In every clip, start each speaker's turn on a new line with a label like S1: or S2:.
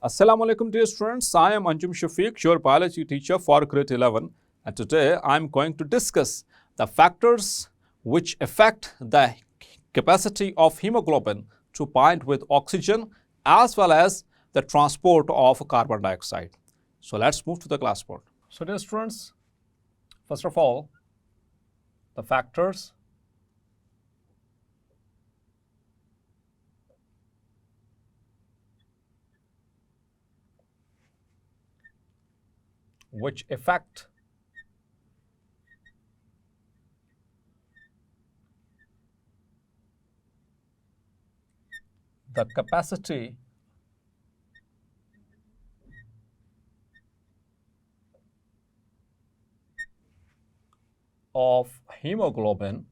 S1: Assalamu alaikum dear students, I am Anjum Shafiq, your biology teacher for grade 11, and today I am going to discuss the factors which affect the capacity of hemoglobin to bind with oxygen as well as the transport of carbon dioxide. So let's move to the class board. So dear students, first of all, the factors which affect the capacity of hemoglobin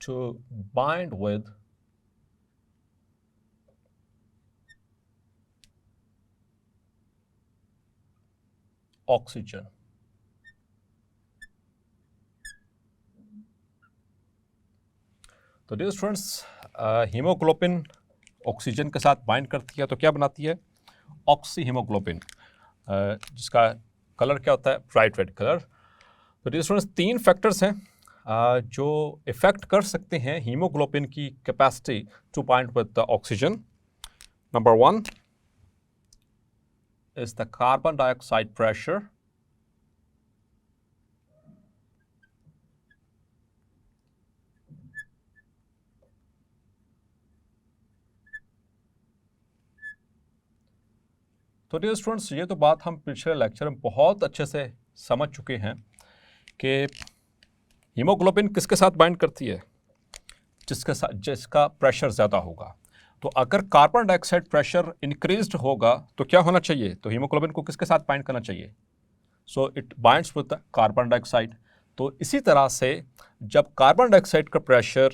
S1: to bind with oxygen. तो dear students, haemoglobin oxygen के साथ bind करती है तो क्या बनाती है? Oxy haemoglobin, जिसका कलर क्या होता है? Bright red colour. तो डियर स्टूडेंट्स, तीन फैक्टर्स हैं जो इफेक्ट कर सकते हैं हीमोग्लोबिन की capacity to bind with the oxygen. Number 1 is the carbon dioxide pressure. तो डियर स्टूडेंट्स, ये तो बात हम पिछले लेक्चर में बहुत अच्छे से समझ चुके हैं कि हीमोग्लोबिन किसके साथ बाइंड करती है? जिसका प्रेशर ज़्यादा होगा। तो अगर कार्बन डाइऑक्साइड प्रेशर इंक्रीज्ड होगा तो क्या होना चाहिए? तो हीमोग्लोबिन को किसके साथ बाइंड करना चाहिए? So it binds with carbon dioxide. तो इसी तरह से जब कार्बन डाइऑक्साइड का प्रेशर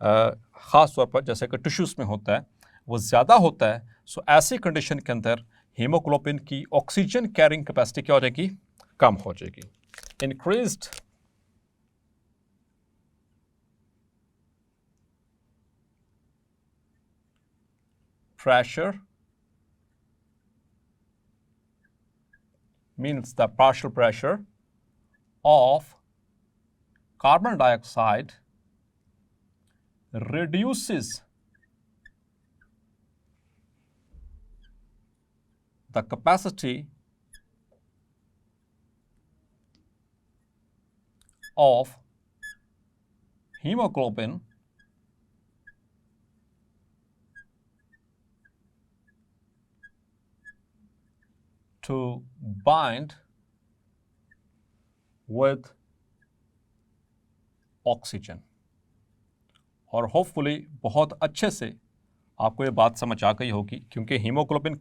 S1: ख़ास तौर पर जैसे कि टिश्यूज़ में होता है वो ज़्यादा होता है, सो ऐसी कंडीशन के अंदर हीमोग्लोबिन की ऑक्सीजन कैरिंग कैपेसिटी क्या हो जाएगी? कम हो जाएगी। Increased pressure means the partial pressure of carbon dioxide reduces the capacity of hemoglobin to bind with oxygen। और होपफुली बहुत अच्छे से आपको ये बात समझ आ गई होगी, क्योंकि हीमोग्लोबिन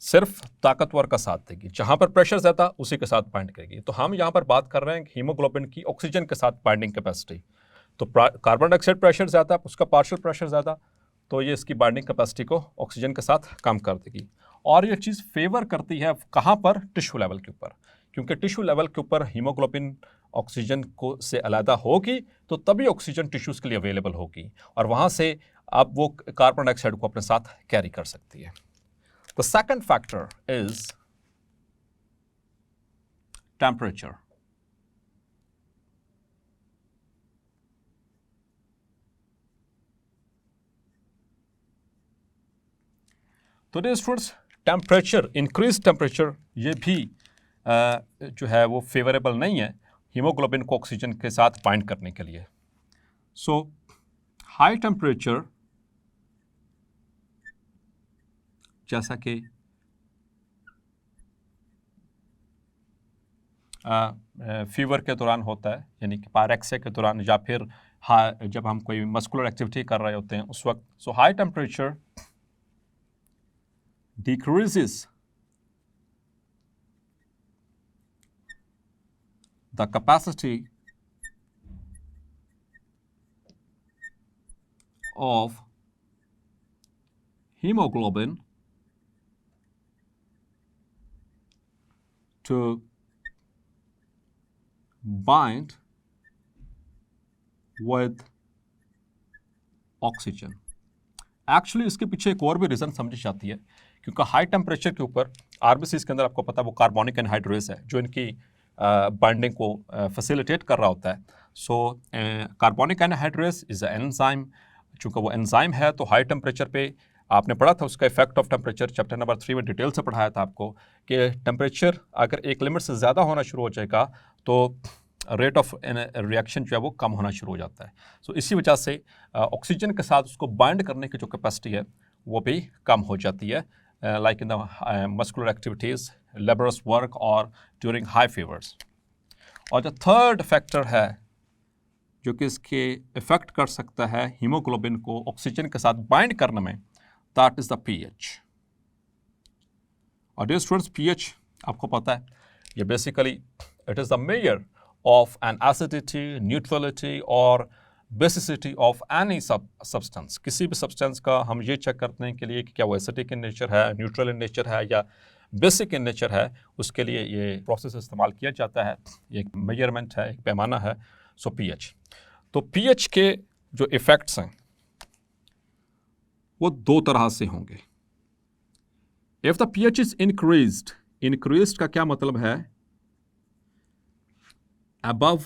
S1: सिर्फ ताकतवर का साथ देगी, जहाँ पर प्रेशर ज़्यादा उसी के साथ बाइंड करेगी। तो हम यहाँ पर बात कर रहे हैं हीमोग्लोबिन की ऑक्सीजन के साथ बाइंडिंग कैपेसिटी। तो कार्बन डाइऑक्साइड प्रेशर ज़्यादा, उसका पार्शियल प्रेशर ज़्यादा, तो ये इसकी बाइंडिंग कैपेसिटी को ऑक्सीजन के साथ कम कर देगी। और ये चीज़ फेवर करती है कहाँ पर? टिश्यू लेवल के ऊपर, क्योंकि टिश्यू लेवल के ऊपर हीमोग्लोबिन ऑक्सीजन को से अलहदा होगी तो तभी ऑक्सीजन टिश्यूज़ के लिए अवेलेबल होगी और वहाँ से अब वो कार्बन डाइऑक्साइड को अपने साथ कैरी कर सकती है। The second factor is temperature. तो dear students, temperature, increase temperature ये भी जो है वो फेवरेबल नहीं है हीमोग्लोबिन को ऑक्सीजन के साथ बाइंड करने के लिए। सो हाई टेम्परेचर, जैसा कि फीवर के दौरान होता है, यानी कि पायरेक्सिया के दौरान, या फिर जब हम कोई मस्कुलर एक्टिविटी कर रहे होते हैं उस वक्त। So high temperature decreases the capacity of hemoglobin to bind with oxygen. Actually इसके पीछे एक और भी रीज़न समझी जाती है, क्योंकि हाई टेम्परेचर के ऊपर आरबीसीज के अंदर आपको पता है वो कार्बोनिक एनहाइड्रेस है जो इनकी बाइंडिंग को फैसिलिटेट कर रहा होता है. So carbonic anhydrase is a enzyme. चूँकि वो एंजाइम है तो हाई टेम्परेचर पे आपने पढ़ा था उसका effect of temperature chapter number 3 में डिटेल से पढ़ाया था आपको कि टेम्परेचर अगर एक लिमिट से ज़्यादा होना शुरू हो जाएगा तो रेट ऑफ रिएक्शन जो है वो कम होना शुरू हो जाता है. सो इसी वजह से ऑक्सीजन के साथ उसको बाइंड करने की जो कैपेसिटी है वो भी कम हो जाती है, like in the muscular activities, labours work और ड्यूरिंग हाई फीवर्स. और जो थर्ड फैक्टर है जो कि इसके इफेक्ट कर सकता है हीमोग्लोबिन को ऑक्सीजन के साथ बाइंड करने में, दैट इज़ द पीएच. और डियर स्टूडेंट्स, पीएच आपको पता है ये basically it is the measure of an acidity, neutrality और basicity of any substance. किसी भी substance का हम ये चेक करते हैं के लिए कि क्या वो acidic in nature है, neutral in nature है या basic in nature है, उसके लिए ये प्रोसेस इस्तेमाल किया जाता है. ये एक मेजरमेंट है, एक पैमाना है. सो पीएच. तो पीएच के जो इफ़ेक्ट्स हैं वो दो तरह से होंगे. If the pH is increased का क्या मतलब है? above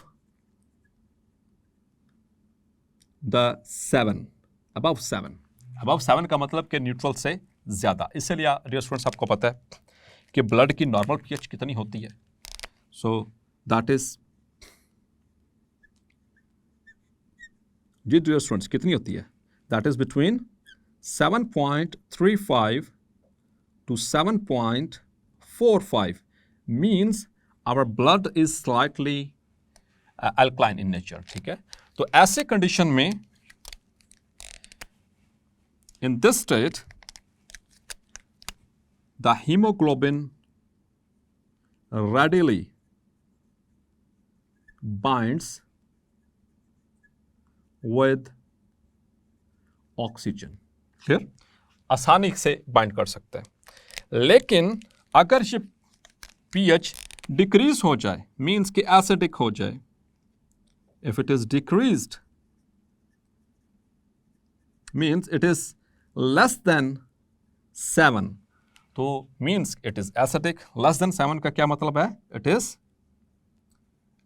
S1: सेवन का मतलब कि न्यूट्रल से ज़्यादा. इसलिए डियर स्टूडेंट्स आपको पता है कि ब्लड की नॉर्मल पीएच कितनी होती है. सो दैट इज जी डियर स्टूडेंट्स कितनी होती है? That is between 7.35 to 7.45 means our blood is slightly alkaline in nature. ठीक है, तो ऐसे कंडीशन में in this state the haemoglobin readily binds with oxygen. Clear? आसानी से बाइंड कर सकते हैं. लेकिन अगर ये पीएच डिक्रीज हो जाए, मीन्स कि एसिडिक हो जाए, if it is decreased means it is less than 7, तो means it is acidic. less than 7 का क्या मतलब है? it is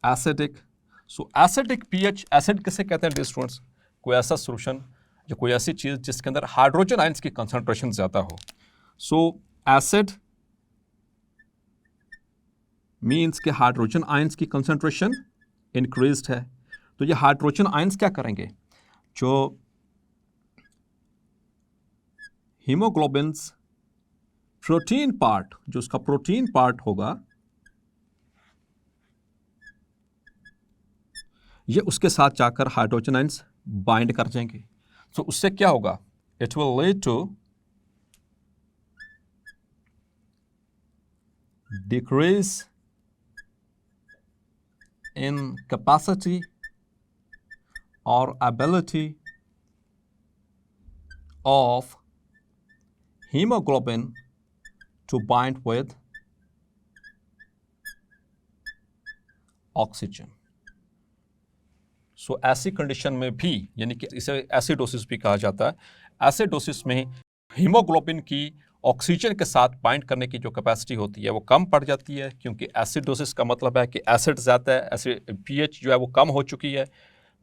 S1: acidic. so acidic pH, acid किसे कहते हैं डियर स्टूडेंट्स? कोई ऐसा सोल्यूशन या कोई ऐसी चीज जिसके अंदर हाइड्रोजन आयंस की कंसंट्रेशन ज्यादा हो. सो एसिड मीन्स कि हाइड्रोजन आयंस की कंसंट्रेशन इंक्रीज्ड है. तो ये हाइड्रोजन आयंस क्या करेंगे? जो हीमोग्लोबिन्स प्रोटीन पार्ट, जो उसका प्रोटीन पार्ट होगा, ये उसके साथ जाकर हाइड्रोजन आयंस बाइंड कर जाएंगे. तो उससे क्या होगा? It will lead to decrease in capacity or ability of hemoglobin to bind with oxygen. So ऐसी कंडीशन में भी, यानी कि इसे एसिडोसिस भी कहा जाता है, एसिडोसिस में हीमोग्लोबिन की ऑक्सीजन के साथ बाइंड करने की जो कैपेसिटी होती है वो कम पड़ जाती है, क्योंकि एसिडोसिस का मतलब है कि एसिड ज़्यादा है, पीएच जो है वो कम हो चुकी है.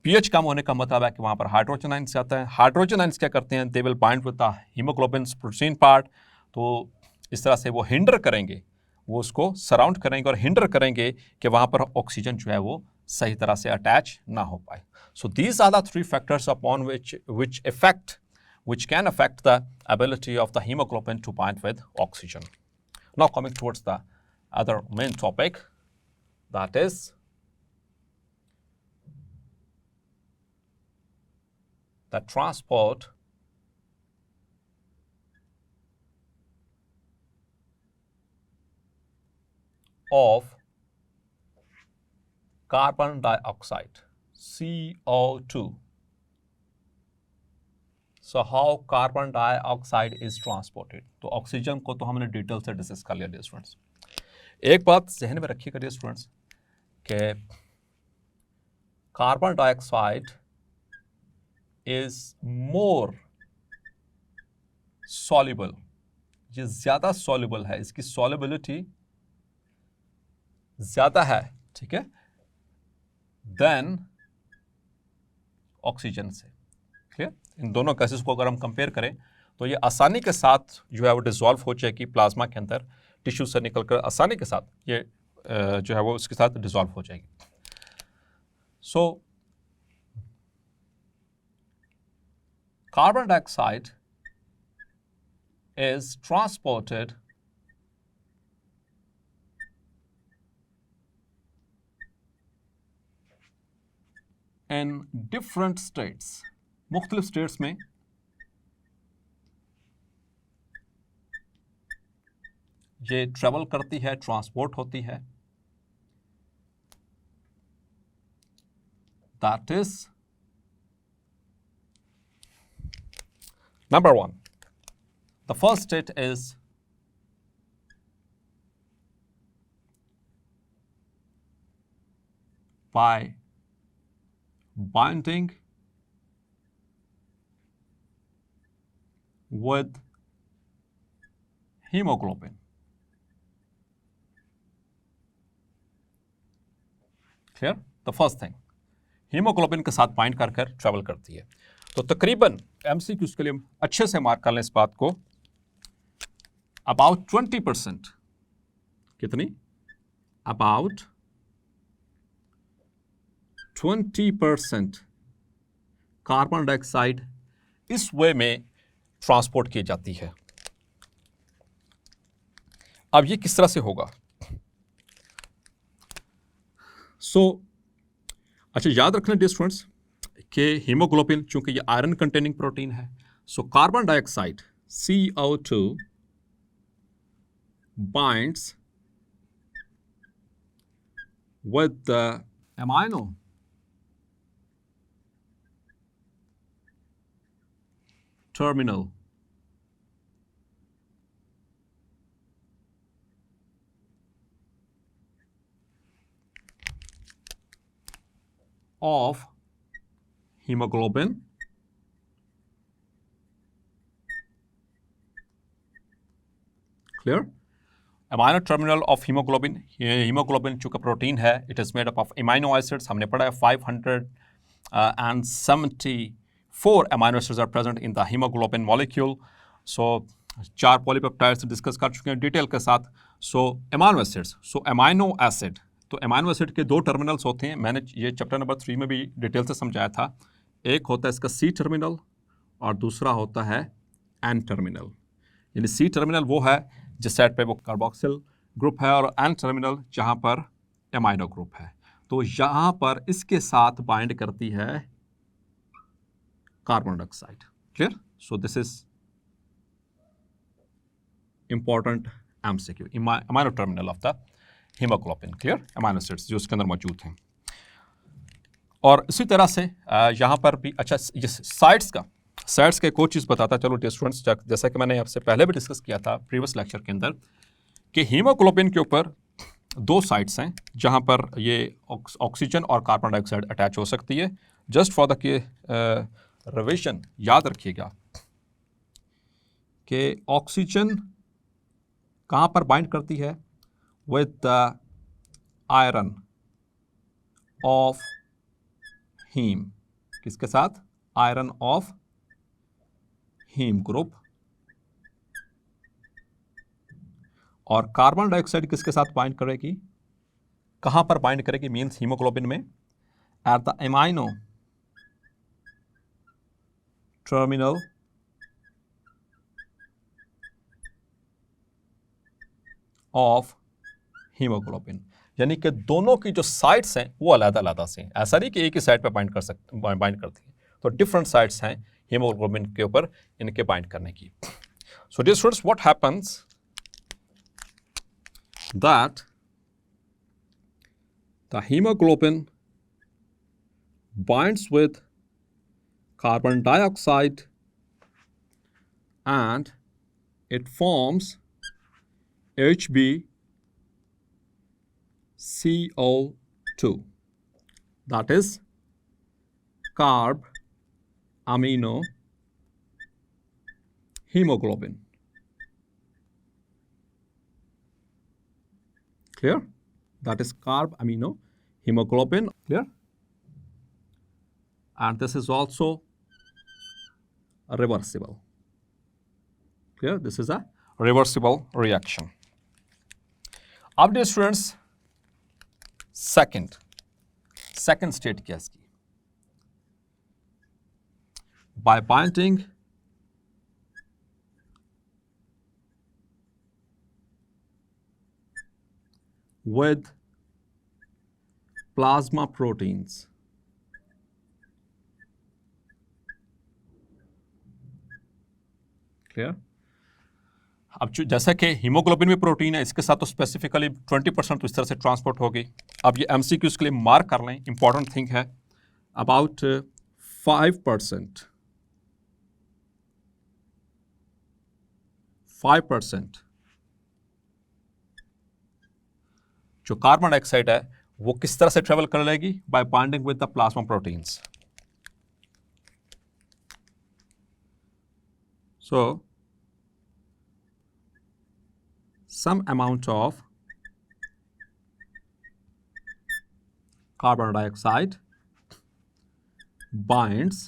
S1: पीएच कम होने का मतलब है कि वहाँ पर हाइड्रोजन आयंस आता है. हाइड्रोजन आयंस क्या करते हैं? They will bind with the haemoglobin protein part. तो इस तरह से वो हिंडर करेंगे, वो उसको सराउंड करेंगे और हिंडर करेंगे कि वहाँ पर ऑक्सीजन जो है वो सही तरह से अटैच ना हो पाए. So these are the three factors upon which can affect the ability of the hemoglobin to bind with oxygen. Now coming towards the other main topic, that is the transport of carbon dioxide, CO2. So how carbon dioxide is transported? तो oxygen को तो हमने detail से discuss कर लिया dear students. एक बात जहन में रखिएगा डियर स्टूडेंट्स कि carbon dioxide is more soluble, ये ज्यादा soluble है, इसकी solubility ज्यादा है, ठीक है, देन ऑक्सीजन से। क्लियर? इन दोनों केसेस को अगर हम कंपेयर करें तो ये आसानी के साथ जो है वो डिसॉल्व हो जाएगी प्लाज्मा के अंदर, टिश्यू से निकलकर आसानी के साथ ये जो है वो उसके साथ डिसॉल्व हो जाएगी। So carbon dioxide is transported in different states, मुख्तलिफ स्टेट्स में ये ट्रेवल करती है, ट्रांसपोर्ट होती है। That is number 1, the first state is by binding with hemoglobin. Clear? The first thing, haemoglobin के साथ बाइंड कर ट्रेवल करती है। तो तकरीबन एमसीक्यूज के लिए हम अच्छे से मार्क कर लें इस बात को, अबाउट 20%, कितनी? अबाउट 20% कार्बन डाइऑक्साइड इस वे में ट्रांसपोर्ट की जाती है। अब ये किस तरह से होगा? अच्छा याद रखना डियर स्टूडेंट्स कि हीमोग्लोबिन चूंकि ये आयरन कंटेनिंग प्रोटीन है, so carbon dioxide CO2 binds with the amino terminal of hemoglobin clear? amino terminal of hemoglobin, hemoglobin चूंकि प्रोटीन है, it is made up of amino acids, हमने पढ़ा है 574 amino acids are present in the hemoglobin molecule. So 4 polypeptides discuss कर चुके हैं detail के साथ। सो अमाइनो एसिड्स, सो अमाइनो एसिड, तो अमाइनो एसिड के 2 टर्मिनल्स होते हैं, मैंने ये चैप्टर नंबर 3 में भी डिटेल से समझाया था। एक होता है इसका C टर्मिनल और दूसरा होता है N टर्मिनल। यानी C टर्मिनल वो है जिस साइड पे वो कार्बोक्सिल ग्रुप है और N टर्मिनल जहाँ पर एमाइनो ग्रुप है। तो यहाँ पर इसके साथ बाइंड करती है carbon dioxide. Clear? So this is important MCQ, amino terminal of the haemoglobin. Clear? Amino acids जो उसके अंदर मौजूद हैं। और इसी तरह से यहाँ पर भी अच्छा ये साइट्स के कुछ चीज़ बताता चलो डियर स्टूडेंट्स, जैसा कि मैंने आपसे पहले भी डिस्कस किया था प्रीवियस लेक्चर के अंदर कि हीमोग्लोबिन के ऊपर 2 साइट्स हैं जहाँ पर ये ऑक्सीजन और कार्बन डाइऑक्साइड अटैच हो सकती है। जस्ट फॉर द रिविजन याद रखिएगा कि ऑक्सीजन कहाँ पर बाइंड करती है? With the iron of haem. किसके साथ? Iron of haem group. और कार्बन डाइऑक्साइड किसके साथ बाइंड करेगी? कहाँ पर बाइंड करेगी? मीन्स हीमोग्लोबिन में at the amino terminal of haemoglobin. यानी कि दोनों की जो साइट्स हैं वो अलग-अलग से हैं। ऐसा नहीं कि एक ही साइड पे बाइंड करती हैं, तो डिफरेंट साइट्स हैं हीमोग्लोबिन के ऊपर इनके बाइंड करने की। So dear students, what happens that the haemoglobin binds with carbon dioxide and it forms HbCO2, that is carb amino hemoglobin. Clear? That is carb amino hemoglobin. Clear? And this is also reversible. Clear? This is a reversible reaction. अब dear students, second state क्या है इसकी? By binding with plasma proteins. Clear? अब जैसा कि haemoglobin में protein है, इसके साथ तो स्पेसिफिकली 20% तो इस तरह से ट्रांसपोर्ट होगी। अब ये MCQs के लिए मार्क कर लें, इंपॉर्टेंट थिंग है, अबाउट 5% जो कार्बन डाइऑक्साइड है वो किस तरह से ट्रेवल कर लेगी? Bye binding with the plasma proteins. So some amount of carbon dioxide binds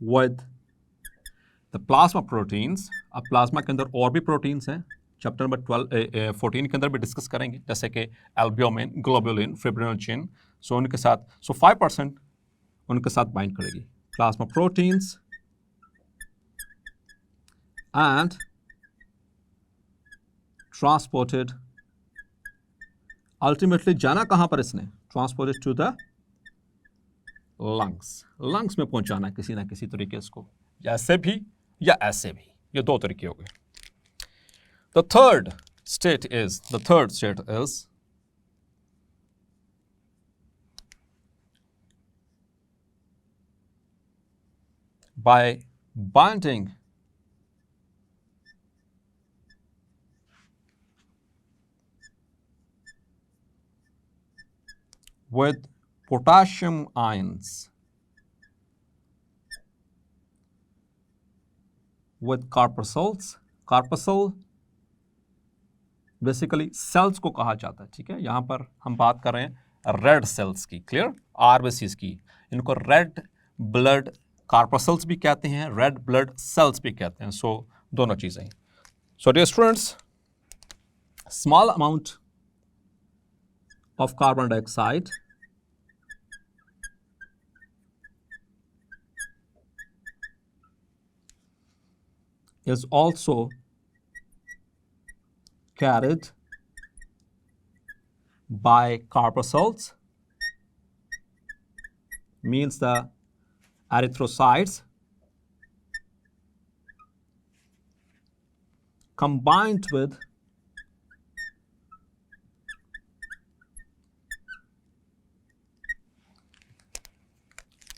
S1: with the plasma proteins. अब प्लाज्मा के अंदर और भी प्रोटीन्स हैं, चैप्टर नंबर 14 के अंदर भी डिस्कस करेंगे, जैसे कि एल्ब्यूमिन, ग्लोबुलिन, फिब्रिनोजेन। सो उनके साथ 5% उनके साथ बाइंड करेगी plasma proteins and transported, ultimately जाना कहां पर इसने? Transported to the lungs में पहुंचाना किसी ना किसी तरीके इसको, ऐसे भी या ऐसे भी, ये दो तरीके हो गए। The third state is by binding with potassium ions with corpuscles. Corpuscle basically cells को कहा जाता है, ठीक है। यहां पर हम बात कर रहे हैं रेड सेल्स की, क्लियर, आरबीसीज की। इनको रेड ब्लड कार्पसल्स भी कहते हैं, रेड ब्लड सेल्स भी कहते हैं। सो दोनों चीजें। So dear students, small amount of carbon dioxide is also carried by corpuscles, means the erythrocytes, combined with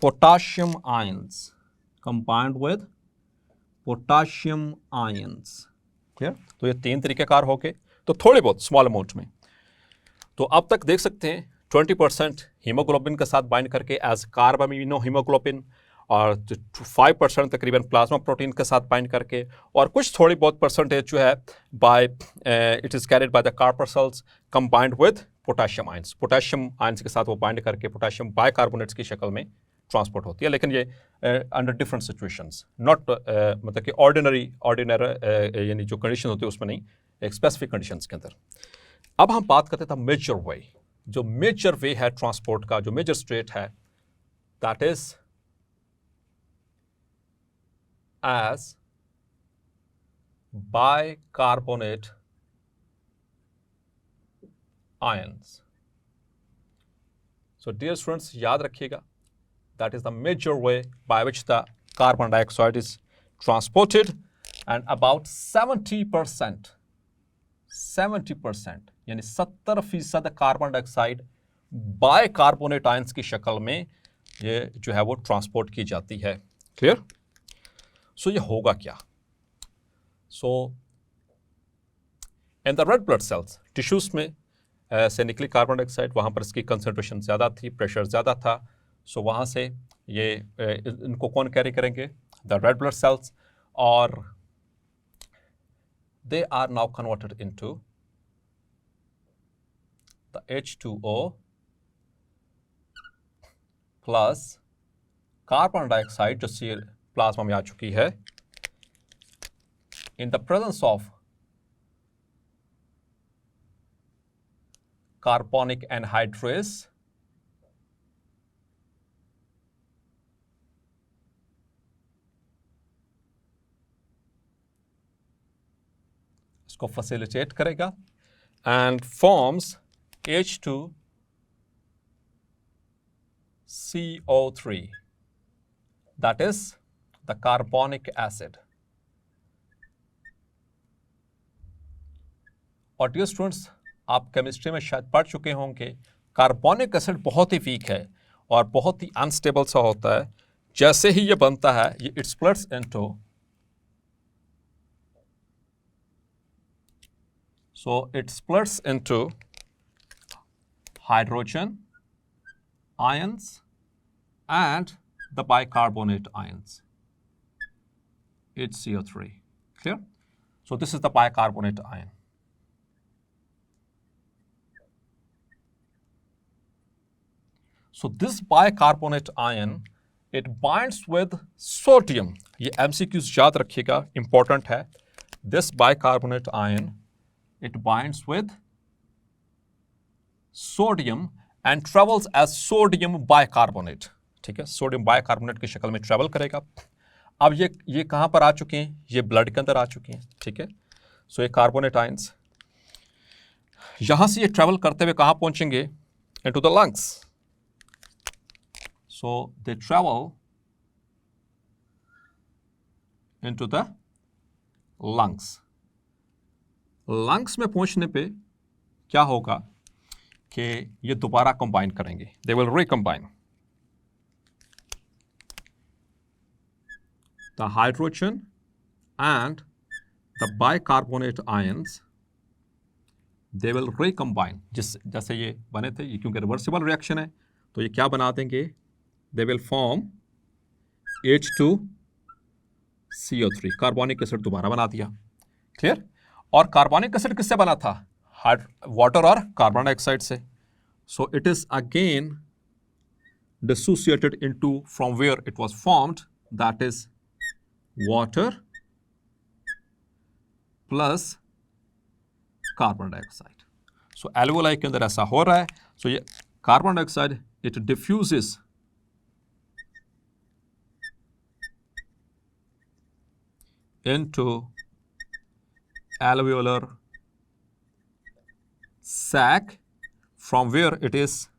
S1: potassium ions, clear. तो ये 3 तरीकेकार हो गए, तो थोड़े बहुत स्मॉल अमाउंट में। तो अब तक देख सकते हैं 20% हीमोग्लोबिन के साथ बाइंड करके एज कार्ब अमीनो हीमोग्लोबिन, और 5% तकरीबन प्लाज्मा प्रोटीन के साथ बाइंड करके, और कुछ थोड़ी बहुत परसेंटेज जो है by it is carried by the corpuscles combined with potassium ions. Potassium ions के साथ वो बाइंड करके पोटाशियम बाइकार्बोनेट्स की शक्ल में ट्रांसपोर्ट होती है, लेकिन ये अंडर डिफरेंट सिचुएशंस, नॉट मतलब कि ऑर्डिनरी यानी जो कंडीशन होती है उसमें नहीं, एक स्पेसिफिक कंडीशंस के अंदर। अब हम बात करते थे मेजर वे, जो मेजर वे है ट्रांसपोर्ट का, जो मेजर स्टेट है, that is as bicarbonate ions. So dear students, याद रखिएगा, that is the major way by which the carbon dioxide is transported, and about 70% यानी 70% कार्बन डाइऑक्साइड बाइकार्बोनेट आयंस की शक्ल में ये जो है वो ट्रांसपोर्ट की जाती है, क्लियर। सो ये होगा क्या? So in the red blood cells, tissues में से निकली कार्बन डाइऑक्साइड, वहां पर इसकी कंसंट्रेशन ज्यादा थी, प्रेशर ज्यादा था। सो वहाँ से ये इनको कौन कैरी करेंगे? द रेड ब्लड सेल्स, और they are now converted into the H2O plus carbon dioxide जो सी प्लाज्मा में आ चुकी है, in the presence of carbonic anhydrase इसको फैसिलिटेट करेगा and forms H2CO3, that is the carbonic acid. और dear students, आप chemistry में शायद पढ़ चुके होंगे, कार्बोनिक एसिड बहुत ही वीक है और बहुत ही अनस्टेबल सा होता है। जैसे ही ये बनता है, ये it splits into, so it splits into hydrogen ions and the bicarbonate ions, HCO3. Clear? So this is the bicarbonate ion. So this bicarbonate ion, it binds with sodium. ये MCQs याद रखिएगा, important है. This bicarbonate ion, it binds with sodium and travels as sodium bicarbonate. ठीक है, sodium bicarbonate की शक्ल में travel करेगा। अब ये कहां पर आ चुके हैं? ये ब्लड के अंदर आ चुके हैं। ठीक है, सो ये कार्बोनेट आयंस यहां से ये ट्रेवल करते हुए कहां पहुंचेंगे? Into the lungs. So they travel into the lungs. Lungs में पहुंचने पे क्या होगा कि ये दोबारा कंबाइन करेंगे, they will recombine the hydrogen and the bicarbonate ions, they will recombine. जैसे ये बने थे, ये क्योंकि रिवर्सिबल रिएक्शन है तो ये क्या बना देंगे? They will form H2CO3, carbonic acid दोबारा बना दिया। क्लियर? और कार्बोनिक एसिड किससे बना था? वाटर और कार्बन डाइऑक्साइड से। So it is again dissociated into from where it was formed, that is water plus carbon dioxide. So alveoli के अंदर ऐसा हो रहा है। सो ये carbon dioxide it diffuses into alveolar sac, from where it is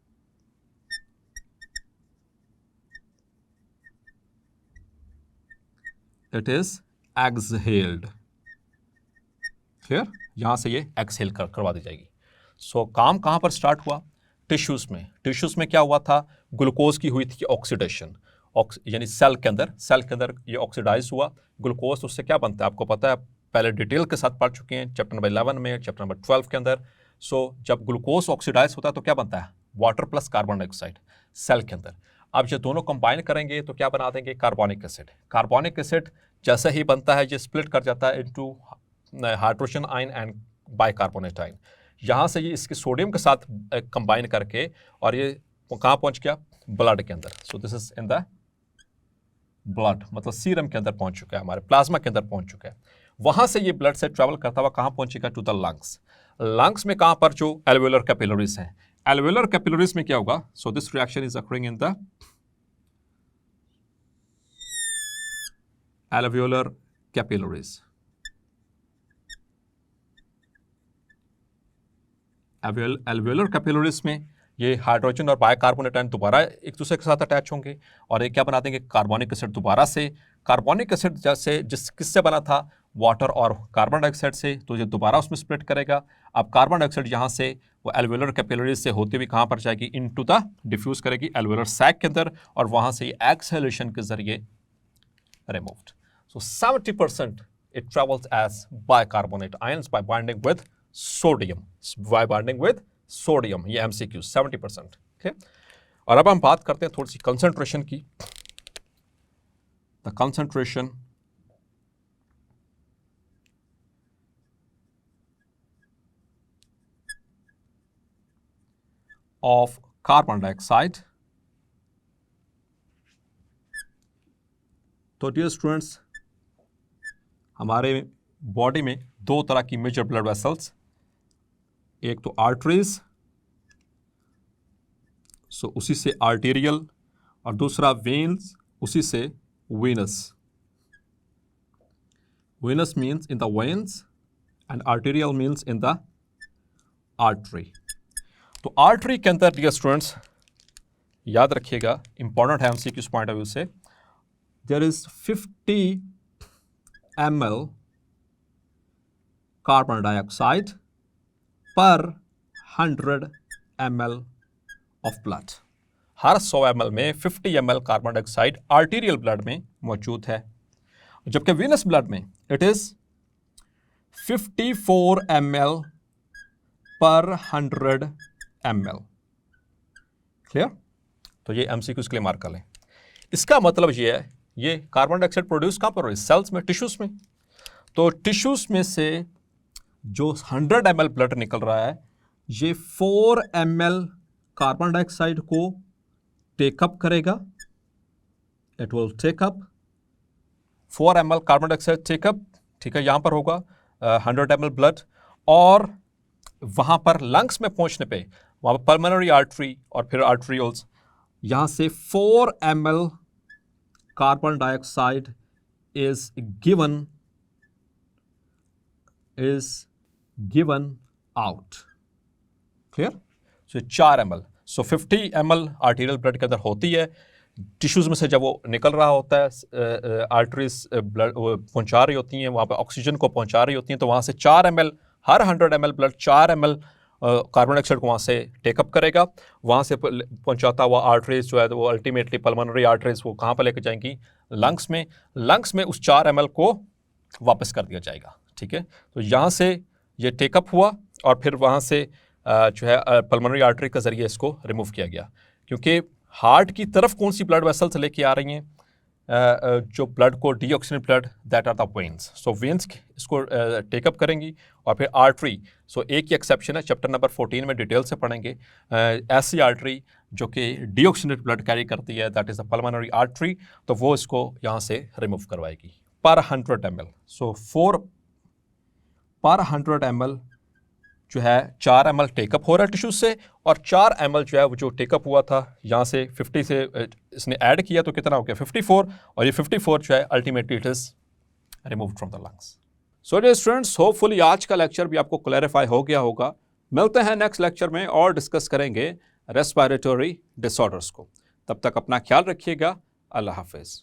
S1: exhaled. Clear? यहां से ये एक्सहेल करवा दी जाएगी। सो काम कहां पर स्टार्ट हुआ? टिश्यूज में। टिश्यूज में क्या हुआ था? ग्लूकोज की हुई थी ऑक्सीडेशन, यानी सेल के अंदर ये ऑक्सीडाइज हुआ। ग्लूकोज उससे क्या बनता है आपको पता है, पहले डिटेल के साथ पढ़ चुके हैं चैप्टर नंबर 11 में, चैप्टर नंबर 12 के अंदर। सो जब ग्लूकोज ऑक्सीडाइज होता है तो क्या बनता है? Water plus carbon dioxide cell के अंदर। अब ये दोनों कंबाइन करेंगे तो क्या बना देंगे? Carbonic acid. कार्बोनिक एसिड जैसे ही बनता है ये स्प्लिट कर जाता है into hydrogen ion and bicarbonate ion. यहाँ से ये इसके सोडियम के साथ कंबाइन करके और ये कहाँ पहुँच गया? ब्लड के अंदर। So this is in the blood, मतलब सीरम के अंदर पहुंच चुका है, हमारे प्लाज्मा के अंदर पहुंच चुका है। वहां से ये ब्लड से ट्रेवल करता हुआ कहां पहुंचेगा? To the lungs. लंग्स में कहां पर? जो एल्वेओलर कैपिलरीज हैं। एल्वेओलर कैपिलरीज में क्या होगा? So this reaction is occurring in the एल्वेओलर capillaries. एल्वेओलर capillaries में ये हाइड्रोजन और बाइकार्बोनेट आयन दोबारा एक दूसरे के साथ अटैच होंगे और ये क्या बना देंगे? कार्बोनिक एसिड दोबारा से। कार्बोनिक एसिड जैसे किससे बना था? वाटर और कार्बन डाइऑक्साइड से, तो ये दोबारा उसमें स्प्लिट करेगा। अब कार्बन डाइऑक्साइड यहाँ से वो एल्वेओलर कैपिलरीज से होते हुए कहाँ पर जाएगी? इनटू द डिफ्यूज करेगी एल्वेओलर सैक के अंदर और वहाँ से ये एक्सहेलेशन के जरिए removed. So 70% it travels as bicarbonate ions by binding with sodium, ये MCQ 70%। okay? और अब हम बात करते हैं थोड़ी सी कंसंट्रेशन की। The concentration of carbon dioxide. तो डियर स्टूडेंट्स, हमारे बॉडी में दो तरह की मेजर ब्लड वेसल्स, एक तो आर्टरीज, सो उसी से आर्टेरियल, और दूसरा वेन्स, उसी से venous. Venous means in the veins and arterial means in the artery. तो आर्टरी के अंदर डियर स्टूडेंट्स याद रखिएगा, इंपॉर्टेंट है एमसीक्यू पॉइंट ऑफ व्यू से, there is 50 ml carbon dioxide per 100 ml of blood. हर 100 ml में 50 ml carbon dioxide arterial blood में मौजूद है, जबकि वीनस ब्लड में इट इज 54 ml पर 100 ml। क्लियर? तो ये एमसीक्यूज के लिए मार्क कर लें। इसका मतलब ये है, ये कार्बन डाइऑक्साइड प्रोड्यूस कहाँ पर हो रही है? सेल्स में, टिश्यूज में। तो टिश्यूज में से जो 100 ml ब्लड निकल रहा है, ये 4 ml कार्बन डाइऑक्साइड को टेकअप करेगा। It will take up 4 ml carbon dioxide take up, ठीक है, यहां पर होगा 100 ml ब्लड, और वहां पर लंग्स में पहुंचने पे वहां पर पल्मोनरी आर्टरी और फिर आर्टरियोल्स, यहां से 4 ml carbon dioxide is given out। Clear? So 4 ml, so 50 ml arterial blood के अंदर होती है, टिश्यूज में से जब वो निकल रहा होता है, आर्टरीज ब्लड पहुंचा रही होती हैं, वहाँ पे ऑक्सीजन को पहुंचा रही होती हैं, तो वहाँ से 4 ml, हर 100 ml blood 4 ml carbon dioxide को वहाँ से टेकअप करेगा। वहाँ से पहुँचाता हुआ आर्टरीज जो है वो अल्टीमेटली पल्मोनरी आर्टरीज वो कहाँ पर लेकर जाएंगी? लंग्स में। लंग्स में उस 4 ml को वापस कर दिया जाएगा। ठीक है, तो यहाँ से ये टेकअप हुआ और फिर वहाँ से जो है पल्मोनरी आर्टरी के ज़रिए इसको रिमूव किया गया, क्योंकि हार्ट की तरफ कौन सी ब्लड वेसल्स लेके आ रही हैं जो ब्लड को deoxygenated blood, that are the veins. So veins इसको टेकअप करेंगी, और फिर आर्टरी, सो एक ही एक्सेप्शन है, चैप्टर नंबर 14 में डिटेल से पढ़ेंगे, ऐसी आर्टरी जो कि डीऑक्सीजनेटेड ब्लड कैरी करती है, that is the pulmonary artery, तो वो इसको यहाँ से रिमूव करवाएगी पर 100 ml। सो 4 पर 100 ml जो है 4 ml टेकअप हो रहा है टिश्यू से, और 4 ml जो है वो जो टेकअप हुआ था यहाँ से 50 से इसने ऐड किया तो कितना हो गया? 54, और ये 54 जो है ultimately it is removed from the lungs. So dear students, hopefully आज का लेक्चर भी आपको क्लैरिफाई हो गया होगा। मिलते हैं नेक्स्ट लेक्चर में और डिस्कस करेंगे रेस्पिरेटरी डिसऑर्डर्स को। तब तक अपना ख्याल रखिएगा। अल्लाह हाफिज़।